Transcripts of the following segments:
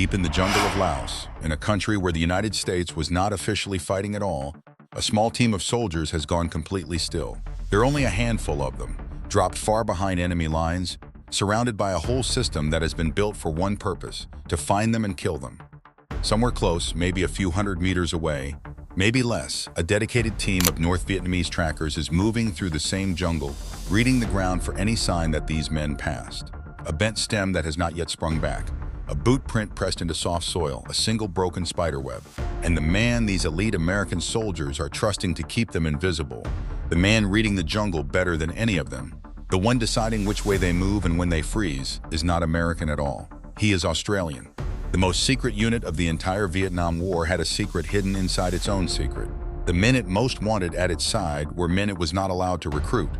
Deep in the jungle of Laos, in a country where the United States was not officially fighting at all, a small team of soldiers has gone completely still. There are only a handful of them, dropped far behind enemy lines, surrounded by a whole system that has been built for one purpose: to find them and kill them. Somewhere close, maybe a few hundred meters away, maybe less, a dedicated team of North Vietnamese trackers is moving through the same jungle, reading the ground for any sign that these men passed. A bent stem that has not yet sprung back, a boot print pressed into soft soil, a single broken spider web. And the man these elite American soldiers are trusting to keep them invisible, the man reading the jungle better than any of them, the one deciding which way they move and when they freeze, is not American at all. He is Australian. The most secret unit of the entire Vietnam War had a secret hidden inside its own secret. The men it most wanted at its side were men it was not allowed to recruit,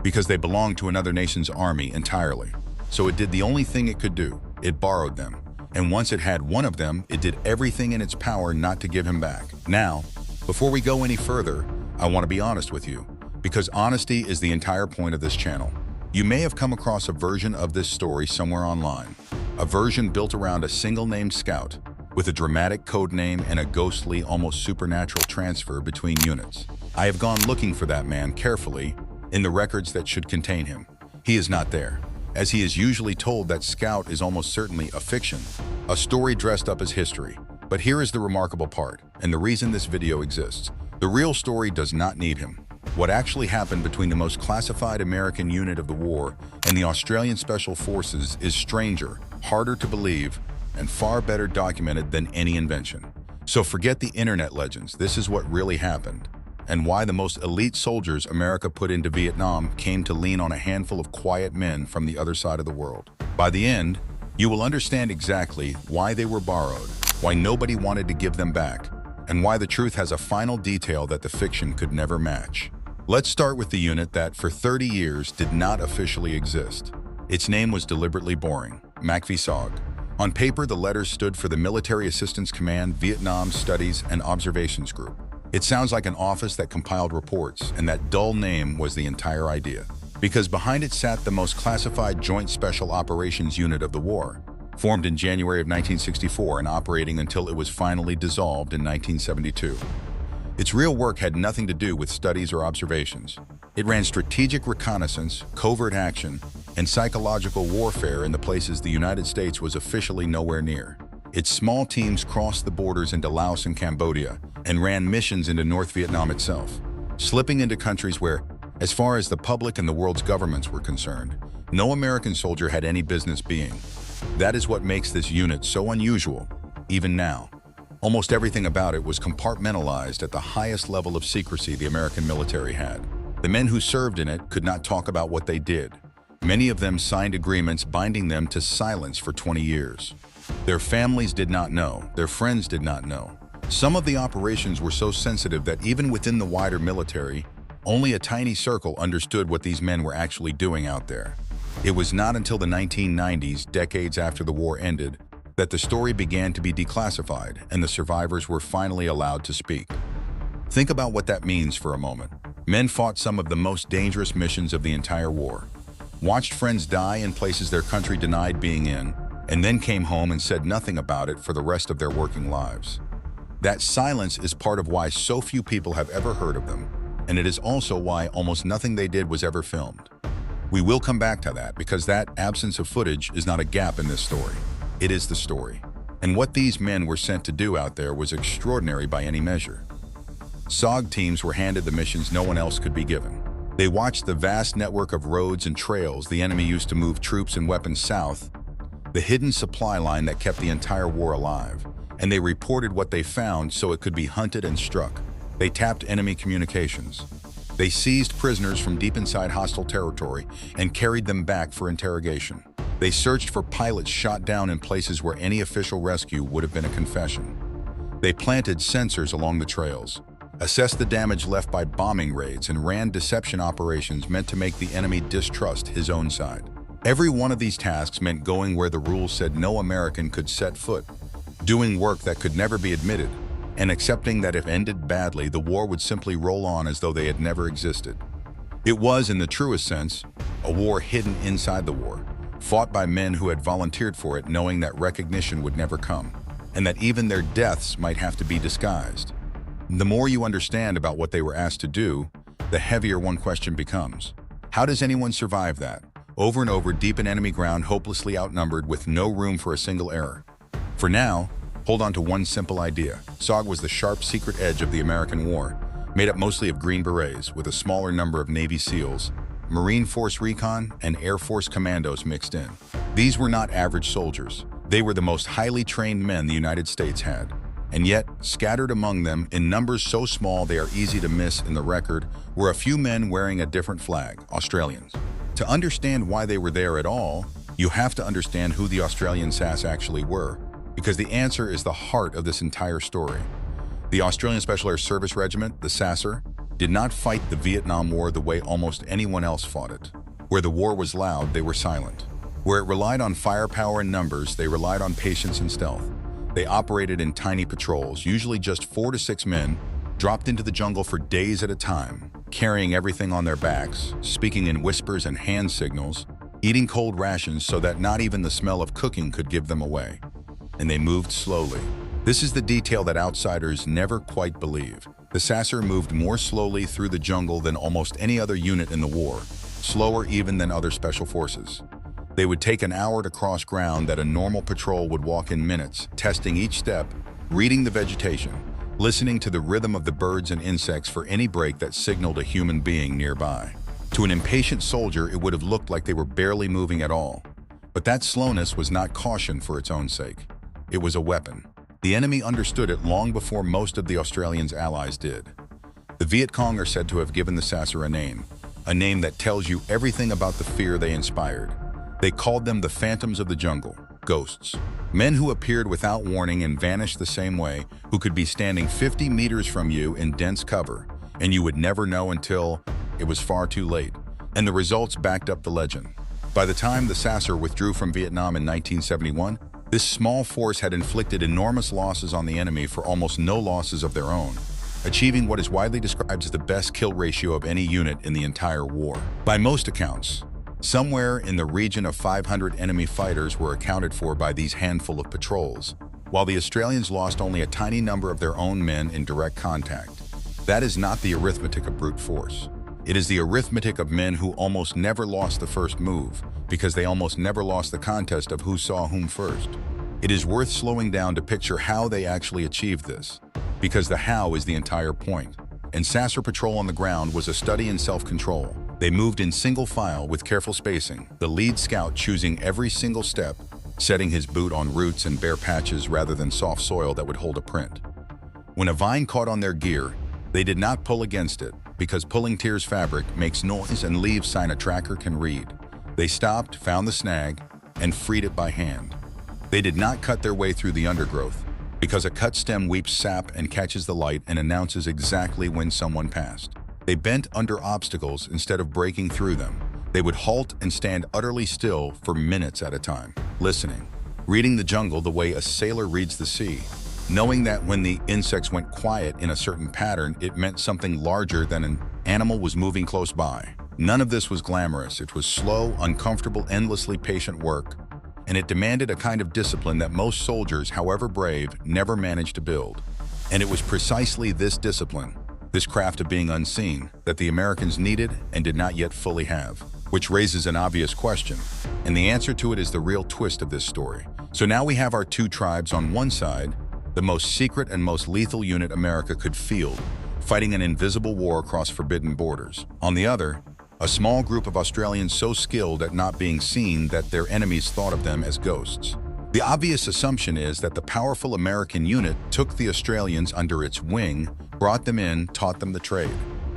because they belonged to another nation's army entirely. So it did the only thing it could do: it borrowed them. And once it had one of them, it did everything in its power not to give him back. Now, before we go any further, I want to be honest with you, because honesty is the entire point of this channel. You may have come across a version of this story somewhere online, a version built around a single named scout, with a dramatic code name and a ghostly, almost supernatural transfer between units. I have gone looking for that man carefully in the records that should contain him. He is not there. As he is usually told, that scout is almost certainly a fiction, a story dressed up as history. But here is the remarkable part, and the reason this video exists. The real story does not need him. What actually happened between the most classified American unit of the war and the Australian Special Forces is stranger, harder to believe, and far better documented than any invention. So forget the internet legends. This is what really happened, and why the most elite soldiers America put into Vietnam came to lean on a handful of quiet men from the other side of the world. By the end, you will understand exactly why they were borrowed, why nobody wanted to give them back, and why the truth has a final detail that the fiction could never match. Let's start with the unit that, for 30 years, did not officially exist. Its name was deliberately boring: MACV SOG. On paper, the letters stood for the Military Assistance Command Vietnam Studies and Observations Group. It sounds like an office that compiled reports, and that dull name was the entire idea. Because behind it sat the most classified Joint Special Operations Unit of the war, formed in January of 1964 and operating until it was finally dissolved in 1972. Its real work had nothing to do with studies or observations. It ran strategic reconnaissance, covert action, and psychological warfare in the places the United States was officially nowhere near. Its small teams crossed the borders into Laos and Cambodia and ran missions into North Vietnam itself, slipping into countries where, as far as the public and the world's governments were concerned, no American soldier had any business being. That is what makes this unit so unusual, even now. Almost everything about it was compartmentalized at the highest level of secrecy the American military had. The men who served in it could not talk about what they did. Many of them signed agreements binding them to silence for 20 years. Their families did not know, their friends did not know. Some of the operations were so sensitive that even within the wider military, only a tiny circle understood what these men were actually doing out there. It was not until the 1990s, decades after the war ended, that the story began to be declassified and the survivors were finally allowed to speak. Think about what that means for a moment. Men fought some of the most dangerous missions of the entire war, watched friends die in places their country denied being in, and then came home and said nothing about it for the rest of their working lives. That silence is part of why so few people have ever heard of them, and it is also why almost nothing they did was ever filmed. We will come back to that, because that absence of footage is not a gap in this story. It is the story. And what these men were sent to do out there was extraordinary by any measure. SOG teams were handed the missions no one else could be given. They watched the vast network of roads and trails the enemy used to move troops and weapons south, the hidden supply line that kept the entire war alive, and they reported what they found so it could be hunted and struck. They tapped enemy communications. They seized prisoners from deep inside hostile territory and carried them back for interrogation. They searched for pilots shot down in places where any official rescue would have been a confession. They planted sensors along the trails, assessed the damage left by bombing raids, and ran deception operations meant to make the enemy distrust his own side. Every one of these tasks meant going where the rules said no American could set foot, doing work that could never be admitted, and accepting that if ended badly, the war would simply roll on as though they had never existed. It was, in the truest sense, a war hidden inside the war, fought by men who had volunteered for it knowing that recognition would never come, and that even their deaths might have to be disguised. The more you understand about what they were asked to do, the heavier one question becomes. How does anyone survive that? Over and over, deep in enemy ground, hopelessly outnumbered with no room for a single error. For now, hold on to one simple idea. SOG was the sharp secret edge of the American war, made up mostly of Green Berets with a smaller number of Navy SEALs, Marine Force Recon, and Air Force Commandos mixed in. These were not average soldiers. They were the most highly trained men the United States had. And yet, scattered among them, in numbers so small they are easy to miss in the record, were a few men wearing a different flag, Australians. To understand why they were there at all, you have to understand who the Australian SAS actually were, because the answer is the heart of this entire story. The Australian Special Air Service Regiment, the SASR, did not fight the Vietnam War the way almost anyone else fought it. Where the war was loud, they were silent. Where it relied on firepower and numbers, they relied on patience and stealth. They operated in tiny patrols, usually just 4 to 6 men, dropped into the jungle for days at a time, carrying everything on their backs, speaking in whispers and hand signals, eating cold rations so that not even the smell of cooking could give them away. And they moved slowly. This is the detail that outsiders never quite believe. The SASR moved more slowly through the jungle than almost any other unit in the war, slower even than other special forces. They would take an hour to cross ground that a normal patrol would walk in minutes, testing each step, reading the vegetation, listening to the rhythm of the birds and insects for any break that signaled a human being nearby. To an impatient soldier, it would have looked like they were barely moving at all. But that slowness was not caution for its own sake. It was a weapon. The enemy understood it long before most of the Australians' allies did. The Viet Cong are said to have given the SASR a name that tells you everything about the fear they inspired. They called them the phantoms of the jungle, ghosts. Men who appeared without warning and vanished the same way, who could be standing 50 meters from you in dense cover, and you would never know until it was far too late. And the results backed up the legend. By the time the SASR withdrew from Vietnam in 1971, this small force had inflicted enormous losses on the enemy for almost no losses of their own, achieving what is widely described as the best kill ratio of any unit in the entire war. By most accounts, somewhere in the region of 500 enemy fighters were accounted for by these handful of patrols, while the Australians lost only a tiny number of their own men in direct contact. That is not the arithmetic of brute force. It is the arithmetic of men who almost never lost the first move, because they almost never lost the contest of who saw whom first. It is worth slowing down to picture how they actually achieved this, because the how is the entire point. And SASR patrol on the ground was a study in self-control. They moved in single file with careful spacing, the lead scout choosing every single step, setting his boot on roots and bare patches rather than soft soil that would hold a print. When a vine caught on their gear, they did not pull against it, because pulling tears fabric makes noise and leaves sign a tracker can read. They stopped, found the snag, and freed it by hand. They did not cut their way through the undergrowth, because a cut stem weeps sap and catches the light and announces exactly when someone passed. They bent under obstacles instead of breaking through them. They would halt and stand utterly still for minutes at a time, listening, reading the jungle the way a sailor reads the sea, knowing that when the insects went quiet in a certain pattern, it meant something larger than an animal was moving close by. None of this was glamorous. It was slow, uncomfortable, endlessly patient work, and it demanded a kind of discipline that most soldiers, however brave, never managed to build. And it was precisely this discipline, this craft of being unseen, that the Americans needed and did not yet fully have. Which raises an obvious question, and the answer to it is the real twist of this story. So now we have our two tribes on one side, the most secret and most lethal unit America could field, fighting an invisible war across forbidden borders. On the other, a small group of Australians so skilled at not being seen that their enemies thought of them as ghosts. The obvious assumption is that the powerful American unit took the Australians under its wing, brought them in, taught them the trade.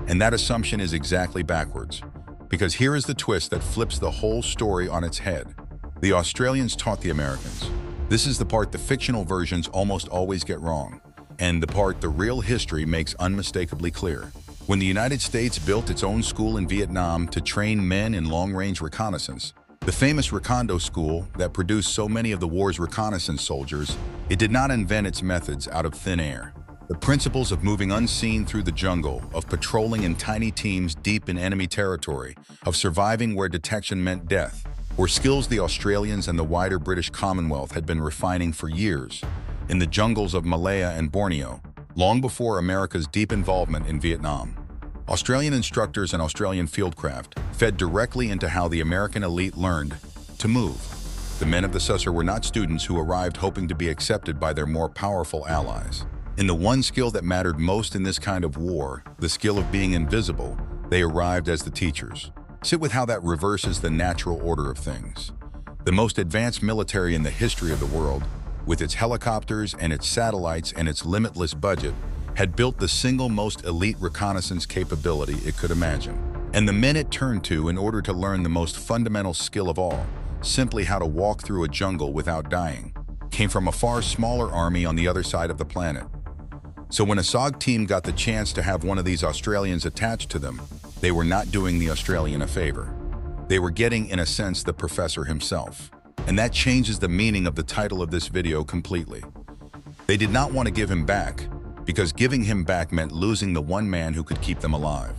And that assumption is exactly backwards. Because here is the twist that flips the whole story on its head. The Australians taught the Americans. This is the part the fictional versions almost always get wrong, and the part the real history makes unmistakably clear. When the United States built its own school in Vietnam to train men in long-range reconnaissance, the famous Recondo School that produced so many of the war's reconnaissance soldiers, it did not invent its methods out of thin air. The principles of moving unseen through the jungle, of patrolling in tiny teams deep in enemy territory, of surviving where detection meant death, or skills the Australians and the wider British Commonwealth had been refining for years in the jungles of Malaya and Borneo, long before America's deep involvement in Vietnam. Australian instructors and Australian fieldcraft fed directly into how the American elite learned to move. The men of the SASR were not students who arrived hoping to be accepted by their more powerful allies. In the one skill that mattered most in this kind of war, the skill of being invisible, they arrived as the teachers. Sit with how that reverses the natural order of things. The most advanced military in the history of the world, with its helicopters and its satellites and its limitless budget, had built the single most elite reconnaissance capability it could imagine. And the men it turned to in order to learn the most fundamental skill of all, simply how to walk through a jungle without dying, came from a far smaller army on the other side of the planet. So when a SOG team got the chance to have one of these Australians attached to them, they were not doing the Australian a favor. They were getting, in a sense, the professor himself. And that changes the meaning of the title of this video completely. They did not want to give him back, because giving him back meant losing the one man who could keep them alive.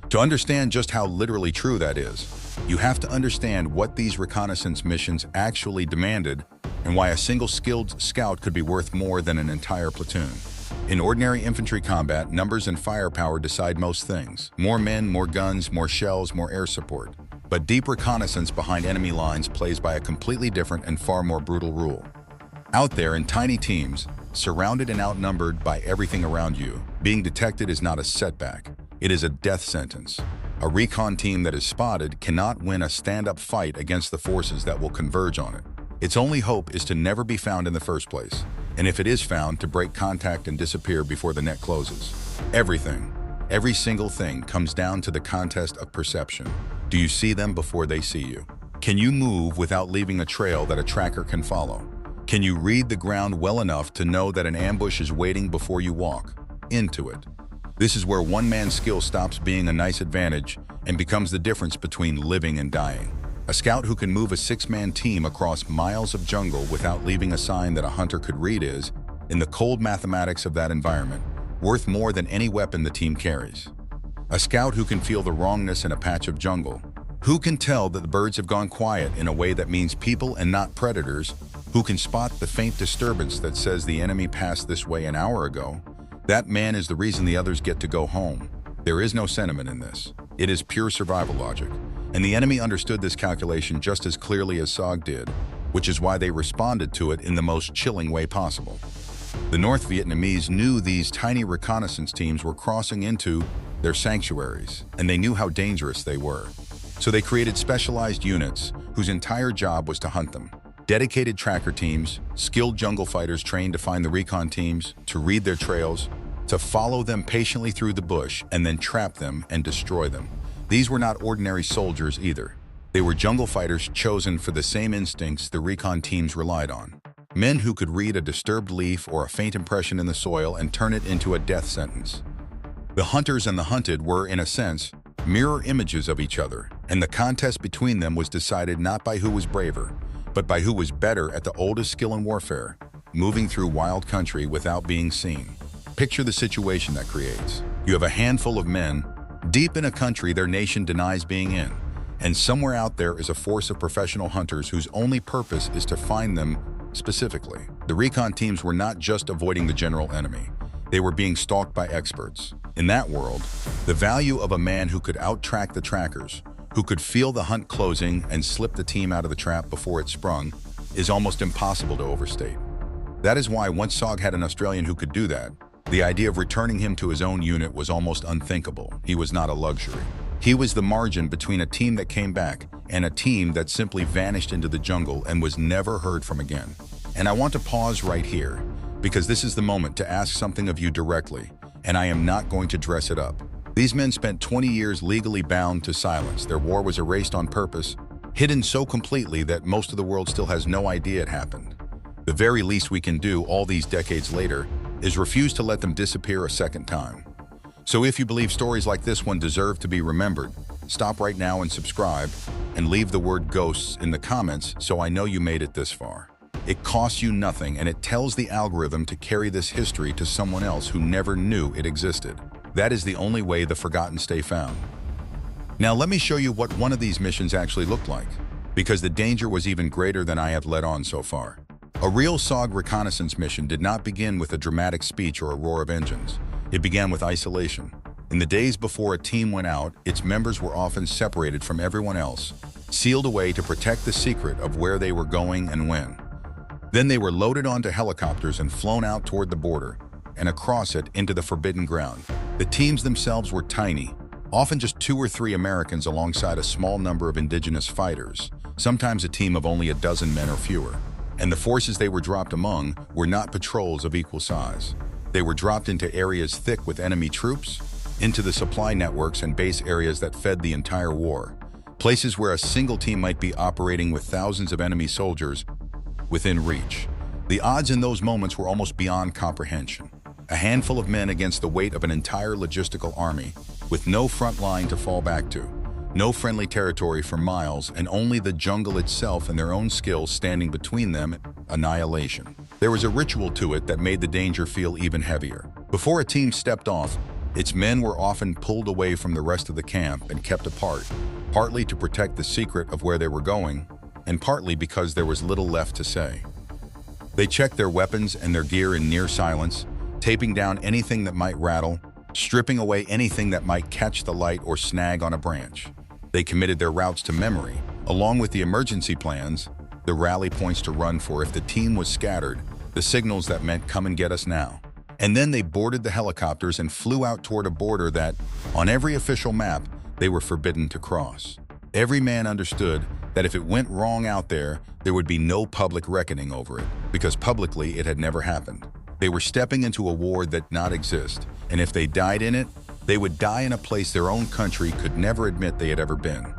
To understand just how literally true that is, you have to understand what these reconnaissance missions actually demanded and why a single skilled scout could be worth more than an entire platoon. In ordinary infantry combat, numbers and firepower decide most things. More men, more guns, more shells, more air support. But deep reconnaissance behind enemy lines plays by a completely different and far more brutal rule. Out there in tiny teams, surrounded and outnumbered by everything around you, being detected is not a setback. It is a death sentence. A recon team that is spotted cannot win a stand-up fight against the forces that will converge on it. Its only hope is to never be found in the first place. And if it is found, to break contact and disappear before the net closes. Everything, every single thing comes down to the contest of perception. Do you see them before they see you? Can you move without leaving a trail that a tracker can follow? Can you read the ground well enough to know that an ambush is waiting before you walk into it? This is where one-man skill stops being a nice advantage and becomes the difference between living and dying. A scout who can move a six-man team across miles of jungle without leaving a sign that a hunter could read is, in the cold mathematics of that environment, worth more than any weapon the team carries. A scout who can feel the wrongness in a patch of jungle, who can tell that the birds have gone quiet in a way that means people and not predators, who can spot the faint disturbance that says the enemy passed this way an hour ago, that man is the reason the others get to go home. There is no sentiment in this. It is pure survival logic. And the enemy understood this calculation just as clearly as SOG did, which is why they responded to it in the most chilling way possible. The North Vietnamese knew these tiny reconnaissance teams were crossing into their sanctuaries, and they knew how dangerous they were. So they created specialized units whose entire job was to hunt them. Dedicated tracker teams, skilled jungle fighters trained to find the recon teams, to read their trails, to follow them patiently through the bush and then trap them and destroy them. These were not ordinary soldiers either. They were jungle fighters chosen for the same instincts the recon teams relied on. Men who could read a disturbed leaf or a faint impression in the soil and turn it into a death sentence. The hunters and the hunted were, in a sense, mirror images of each other, and the contest between them was decided not by who was braver, but by who was better at the oldest skill in warfare, moving through wild country without being seen. Picture the situation that creates. You have a handful of men deep in a country their nation denies being in, and somewhere out there is a force of professional hunters whose only purpose is to find them specifically. The recon teams were not just avoiding the general enemy. They were being stalked by experts. In that world, the value of a man who could out-track the trackers, who could feel the hunt closing and slip the team out of the trap before it sprung, is almost impossible to overstate. That is why once SOG had an Australian who could do that, the idea of returning him to his own unit was almost unthinkable. He was not a luxury. He was the margin between a team that came back and a team that simply vanished into the jungle and was never heard from again. And I want to pause right here, because this is the moment to ask something of you directly, and I am not going to dress it up. These men spent 20 years legally bound to silence. Their war was erased on purpose, hidden so completely that most of the world still has no idea it happened. The very least we can do all these decades later is refuse to let them disappear a second time. So if you believe stories like this one deserve to be remembered, stop right now and subscribe, and leave the word ghosts in the comments so I know you made it this far. It costs you nothing, and it tells the algorithm to carry this history to someone else who never knew it existed. That is the only way the forgotten stay found. Now let me show you what one of these missions actually looked like. because the danger was even greater than I have let on so far. A real SOG reconnaissance mission did not begin with a dramatic speech or a roar of engines. It began with isolation. In the days before a team went out, its members were often separated from everyone else, sealed away to protect the secret of where they were going and when. Then they were loaded onto helicopters and flown out toward the border, and across it into the forbidden ground. The teams themselves were tiny, often just 2 or 3 Americans alongside a small number of indigenous fighters, sometimes a team of only a dozen men or fewer. And the forces they were dropped among were not patrols of equal size. They were dropped into areas thick with enemy troops, into the supply networks and base areas that fed the entire war, places where a single team might be operating with thousands of enemy soldiers within reach. The odds in those moments were almost beyond comprehension. A handful of men against the weight of an entire logistical army, with no front line to fall back to, no friendly territory for miles, and only the jungle itself and their own skills standing between them. Annihilation. There was a ritual to it that made the danger feel even heavier. Before a team stepped off, its men were often pulled away from the rest of the camp and kept apart, partly to protect the secret of where they were going, and partly because there was little left to say. They checked their weapons and their gear in near silence, taping down anything that might rattle, stripping away anything that might catch the light or snag on a branch. They committed their routes to memory, along with the emergency plans, the rally points to run for if the team was scattered, the signals that meant come and get us now. And then they boarded the helicopters and flew out toward a border that, on every official map, they were forbidden to cross. Every man understood that if it went wrong out there, there would be no public reckoning over it, because publicly it had never happened. They were stepping into a war that did not exist, and if they died in it, they would die in a place their own country could never admit they had ever been.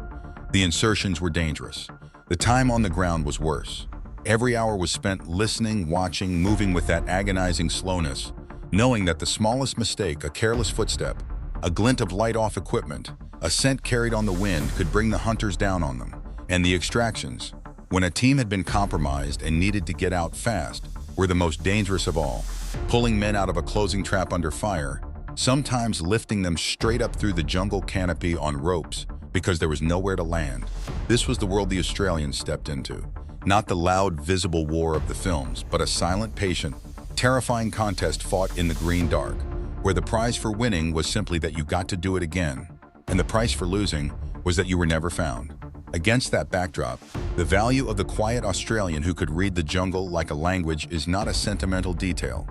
The insertions were dangerous. The time on the ground was worse. Every hour was spent listening, watching, moving with that agonizing slowness, knowing that the smallest mistake, a careless footstep, a glint of light off equipment, a scent carried on the wind could bring the hunters down on them. And the extractions, when a team had been compromised and needed to get out fast, were the most dangerous of all, pulling men out of a closing trap under fire, sometimes lifting them straight up through the jungle canopy on ropes because there was nowhere to land. This was the world the Australians stepped into. Not the loud, visible war of the films, but a silent, patient, terrifying contest fought in the green dark, where the prize for winning was simply that you got to do it again, and the price for losing was that you were never found. Against that backdrop, the value of the quiet Australian who could read the jungle like a language is not a sentimental detail.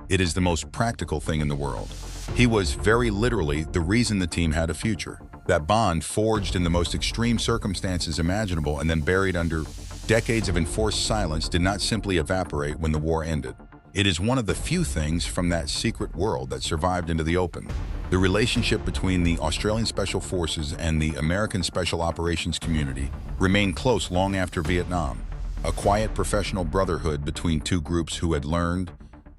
It is the most practical thing in the world. He was, very literally, the reason the team had a future. That bond, forged in the most extreme circumstances imaginable and then buried under decades of enforced silence, did not simply evaporate when the war ended. It is one of the few things from that secret world that survived into the open. The relationship between the Australian Special Forces and the American Special Operations community remained close long after Vietnam, a quiet professional brotherhood between two groups who had learned,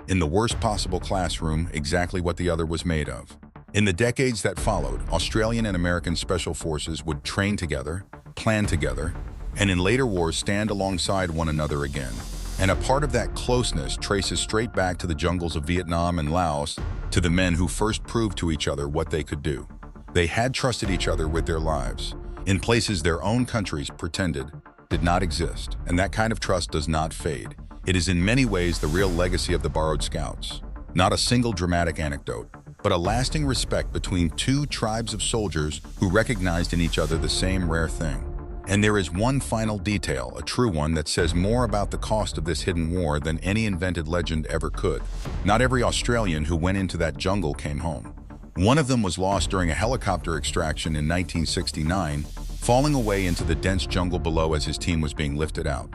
in the worst possible classroom, exactly what the other was made of. In the decades that followed, Australian and American Special Forces would train together, plan together, and in later wars stand alongside one another again. And a part of that closeness traces straight back to the jungles of Vietnam and Laos, to the men who first proved to each other what they could do. They had trusted each other with their lives, in places their own countries pretended did not exist, and that kind of trust does not fade. It is in many ways the real legacy of the borrowed scouts. Not a single dramatic anecdote, but a lasting respect between two tribes of soldiers who recognized in each other the same rare thing. And there is one final detail, a true one, that says more about the cost of this hidden war than any invented legend ever could. Not every Australian who went into that jungle came home. One of them was lost during a helicopter extraction in 1969, falling away into the dense jungle below as his team was being lifted out.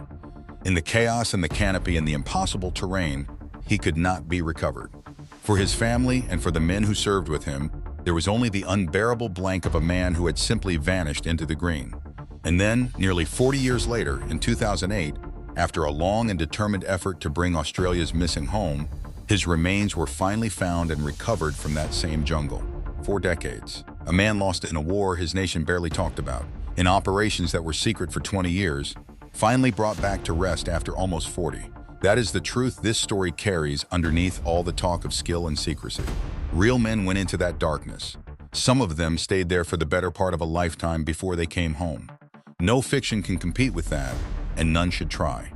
In the chaos and the canopy and the impossible terrain, he could not be recovered. For his family and for the men who served with him, there was only the unbearable blank of a man who had simply vanished into the green. And then, nearly 40 years later, in 2008, after a long and determined effort to bring Australia's missing home, his remains were finally found and recovered from that same jungle. 4 decades. A man lost in a war his nation barely talked about, in operations that were secret for 20 years, finally brought back to rest after almost 40. That is the truth this story carries underneath all the talk of skill and secrecy. Real men went into that darkness. Some of them stayed there for the better part of a lifetime before they came home. No fiction can compete with that, and none should try.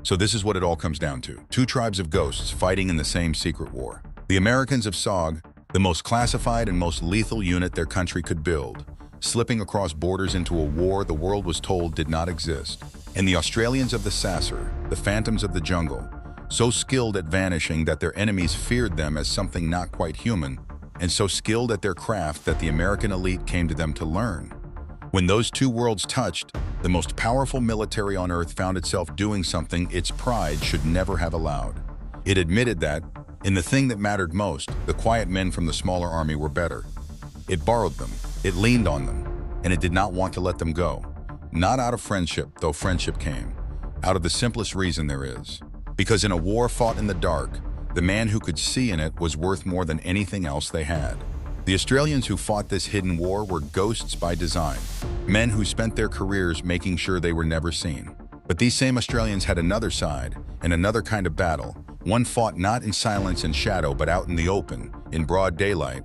So this is what it all comes down to. Two tribes of ghosts fighting in the same secret war. The Americans of SOG, the most classified and most lethal unit their country could build, slipping across borders into a war the world was told did not exist. And the Australians of the SASR, the phantoms of the jungle, so skilled at vanishing that their enemies feared them as something not quite human, and so skilled at their craft that the American elite came to them to learn. When those two worlds touched, the most powerful military on Earth found itself doing something its pride should never have allowed. It admitted that, in the thing that mattered most, the quiet men from the smaller army were better. It borrowed them, it leaned on them, and it did not want to let them go. Not out of friendship, though friendship came, out of the simplest reason there is. Because in a war fought in the dark, the man who could see in it was worth more than anything else they had. The Australians who fought this hidden war were ghosts by design, men who spent their careers making sure they were never seen. But these same Australians had another side, and another kind of battle, one fought not in silence and shadow but out in the open, in broad daylight,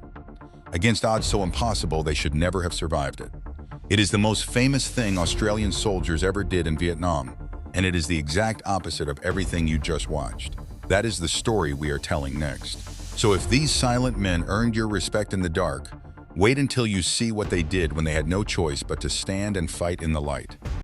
against odds so impossible they should never have survived it. It is the most famous thing Australian soldiers ever did in Vietnam, and it is the exact opposite of everything you just watched. That is the story we are telling next. So if these silent men earned your respect in the dark, wait until you see what they did when they had no choice but to stand and fight in the light.